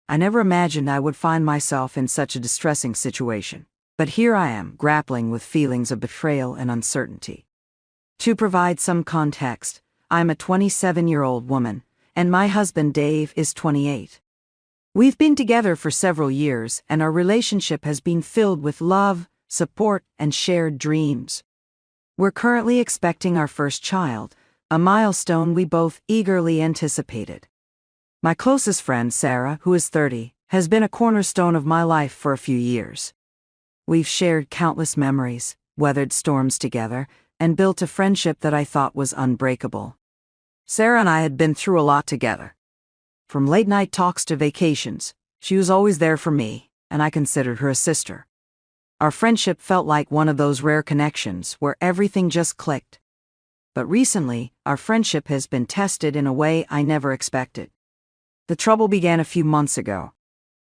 I never imagined I would find myself in such a distressing situation. But here I am, grappling with feelings of betrayal and uncertainty. To provide some context, I'm a 27-year-old woman, and my husband Dave is 28. We've been together for several years, and our relationship has been filled with love, support, and shared dreams. We're currently expecting our first child, a milestone we both eagerly anticipated. My closest friend, Sarah, who is 30, has been a cornerstone of my life for a few years. We've shared countless memories, weathered storms together, and built a friendship that I thought was unbreakable. Sarah and I had been through a lot together. From late-night talks to vacations, she was always there for me, and I considered her a sister. Our friendship felt like one of those rare connections where everything just clicked. But recently, our friendship has been tested in a way I never expected. The trouble began a few months ago.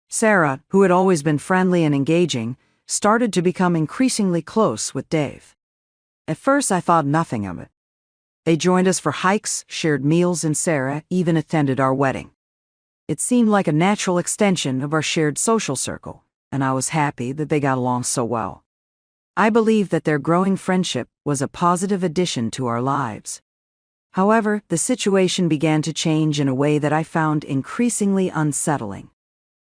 Sarah, who had always been friendly and engaging, started to become increasingly close with Dave. At first, I thought nothing of it. They joined us for hikes, shared meals, and Sarah even attended our wedding. It seemed like a natural extension of our shared social circle, and I was happy that they got along so well. I believed that their growing friendship was a positive addition to our lives. However, the situation began to change in a way that I found increasingly unsettling.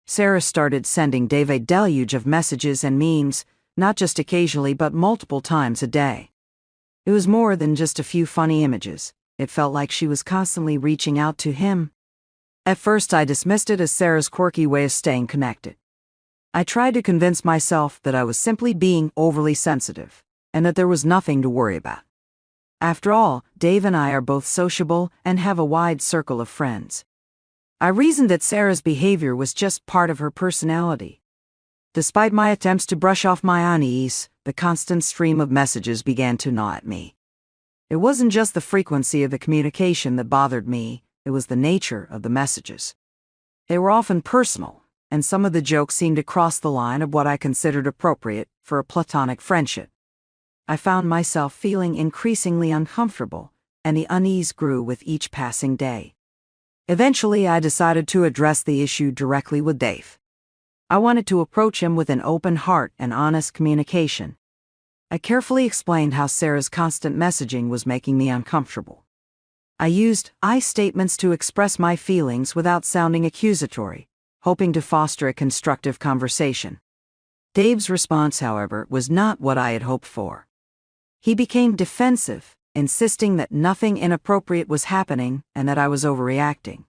Sarah started sending Dave a deluge of messages and memes, not just occasionally but multiple times a day. It was more than just a few funny images. It felt like she was constantly reaching out to him. At first, I dismissed it as Sarah's quirky way of staying connected. I tried to convince myself that I was simply being overly sensitive, and that there was nothing to worry about. After all, Dave and I are both sociable and have a wide circle of friends. I reasoned that Sarah's behavior was just part of her personality. Despite my attempts to brush off my unease, the constant stream of messages began to gnaw at me. It wasn't just the frequency of the communication that bothered me, it was the nature of the messages. They were often personal, and some of the jokes seemed to cross the line of what I considered appropriate for a platonic friendship. I found myself feeling increasingly uncomfortable, and the unease grew with each passing day. Eventually, I decided to address the issue directly with Dave. I wanted to approach him with an open heart and honest communication. I carefully explained how Sarah's constant messaging was making me uncomfortable. I used I statements to express my feelings without sounding accusatory, hoping to foster a constructive conversation. Dave's response, however, was not what I had hoped for. He became defensive, insisting that nothing inappropriate was happening and that I was overreacting.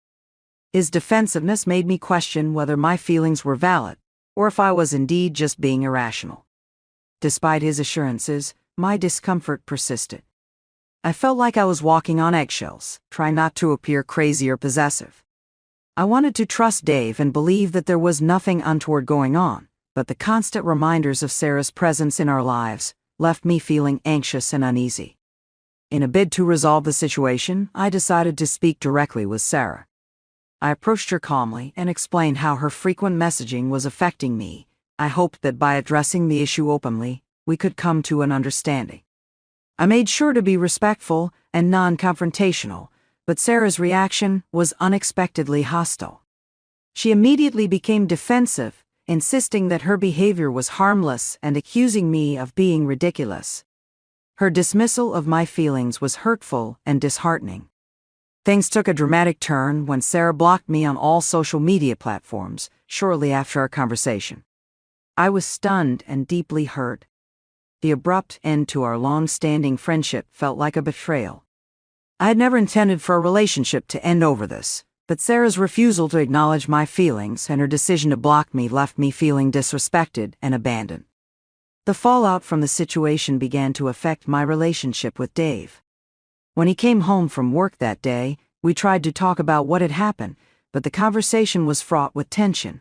His defensiveness made me question whether my feelings were valid, or if I was indeed just being irrational. Despite his assurances, my discomfort persisted. I felt like I was walking on eggshells, trying not to appear crazy or possessive. I wanted to trust Dave and believe that there was nothing untoward going on, but the constant reminders of Sarah's presence in our lives left me feeling anxious and uneasy. In a bid to resolve the situation, I decided to speak directly with Sarah. I approached her calmly and explained how her frequent messaging was affecting me. I hoped that by addressing the issue openly, we could come to an understanding. I made sure to be respectful and non-confrontational, but Sarah's reaction was unexpectedly hostile. She immediately became defensive, insisting that her behavior was harmless and accusing me of being ridiculous. Her dismissal of my feelings was hurtful and disheartening. Things took a dramatic turn when Sarah blocked me on all social media platforms shortly after our conversation. I was stunned and deeply hurt. The abrupt end to our long-standing friendship felt like a betrayal. I had never intended for a relationship to end over this, but Sarah's refusal to acknowledge my feelings and her decision to block me left me feeling disrespected and abandoned. The fallout from the situation began to affect my relationship with Dave. When he came home from work that day, we tried to talk about what had happened, but the conversation was fraught with tension.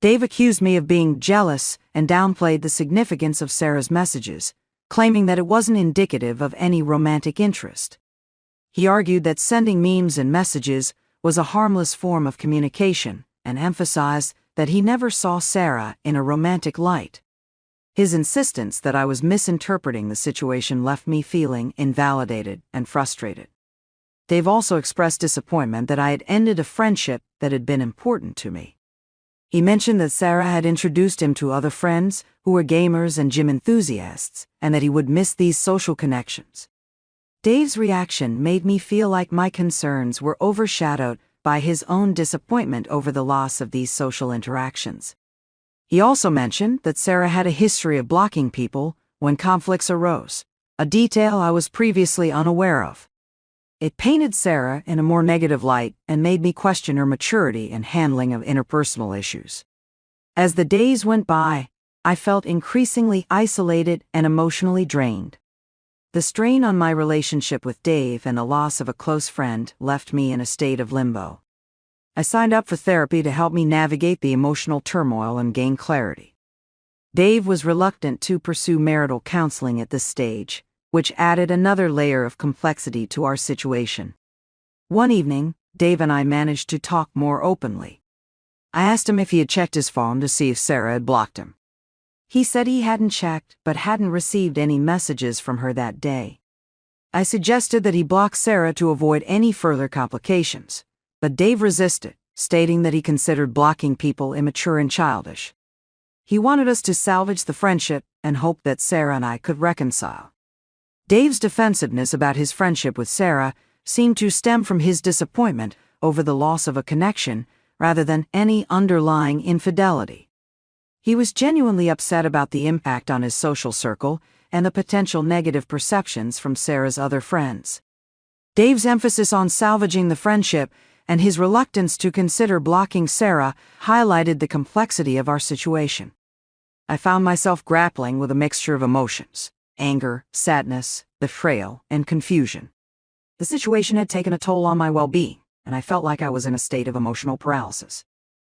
Dave accused me of being jealous and downplayed the significance of Sarah's messages, claiming that it wasn't indicative of any romantic interest. He argued that sending memes and messages was a harmless form of communication and emphasized that he never saw Sarah in a romantic light. His insistence that I was misinterpreting the situation left me feeling invalidated and frustrated. Dave also expressed disappointment that I had ended a friendship that had been important to me. He mentioned that Sarah had introduced him to other friends who were gamers and gym enthusiasts, and that he would miss these social connections. Dave's reaction made me feel like my concerns were overshadowed by his own disappointment over the loss of these social interactions. He also mentioned that Sarah had a history of blocking people when conflicts arose, a detail I was previously unaware of. It painted Sarah in a more negative light and made me question her maturity in handling of interpersonal issues. As the days went by, I felt increasingly isolated and emotionally drained. The strain on my relationship with Dave and the loss of a close friend left me in a state of limbo. I signed up for therapy to help me navigate the emotional turmoil and gain clarity. Dave was reluctant to pursue marital counseling at this stage, which added another layer of complexity to our situation. One evening, Dave and I managed to talk more openly. I asked him if he had checked his phone to see if Sarah had blocked him. He said he hadn't checked but hadn't received any messages from her that day. I suggested that he block Sarah to avoid any further complications, but Dave resisted, stating that he considered blocking people immature and childish. He wanted us to salvage the friendship and hoped that Sarah and I could reconcile. Dave's defensiveness about his friendship with Sarah seemed to stem from his disappointment over the loss of a connection rather than any underlying infidelity. He was genuinely upset about the impact on his social circle and the potential negative perceptions from Sarah's other friends. Dave's emphasis on salvaging the friendship and his reluctance to consider blocking Sarah highlighted the complexity of our situation. I found myself grappling with a mixture of emotions: anger, sadness, betrayal, and confusion. The situation had taken a toll on my well-being, and I felt like I was in a state of emotional paralysis.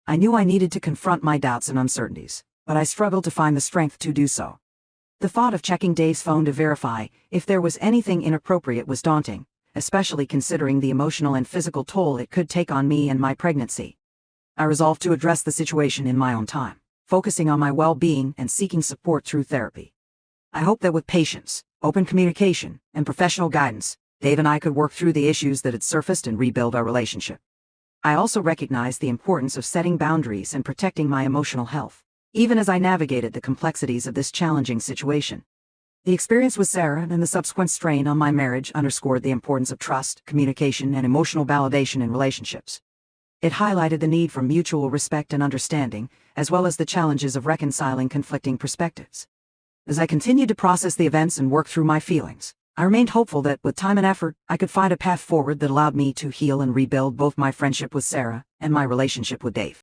I knew I needed to confront my doubts and uncertainties, but I struggled to find the strength to do so. The thought of checking Dave's phone to verify if there was anything inappropriate was daunting, especially considering the emotional and physical toll it could take on me and my pregnancy. I resolved to address the situation in my own time, focusing on my well-being and seeking support through therapy. I hope that with patience, open communication, and professional guidance, Dave and I could work through the issues that had surfaced and rebuild our relationship. I also recognized the importance of setting boundaries and protecting my emotional health, even as I navigated the complexities of this challenging situation. The experience with Sarah and the subsequent strain on my marriage underscored the importance of trust, communication, and emotional validation in relationships. It highlighted the need for mutual respect and understanding, as well as the challenges of reconciling conflicting perspectives. As I continued to process the events and work through my feelings, I remained hopeful that, with time and effort, I could find a path forward that allowed me to heal and rebuild both my friendship with Sarah and my relationship with Dave.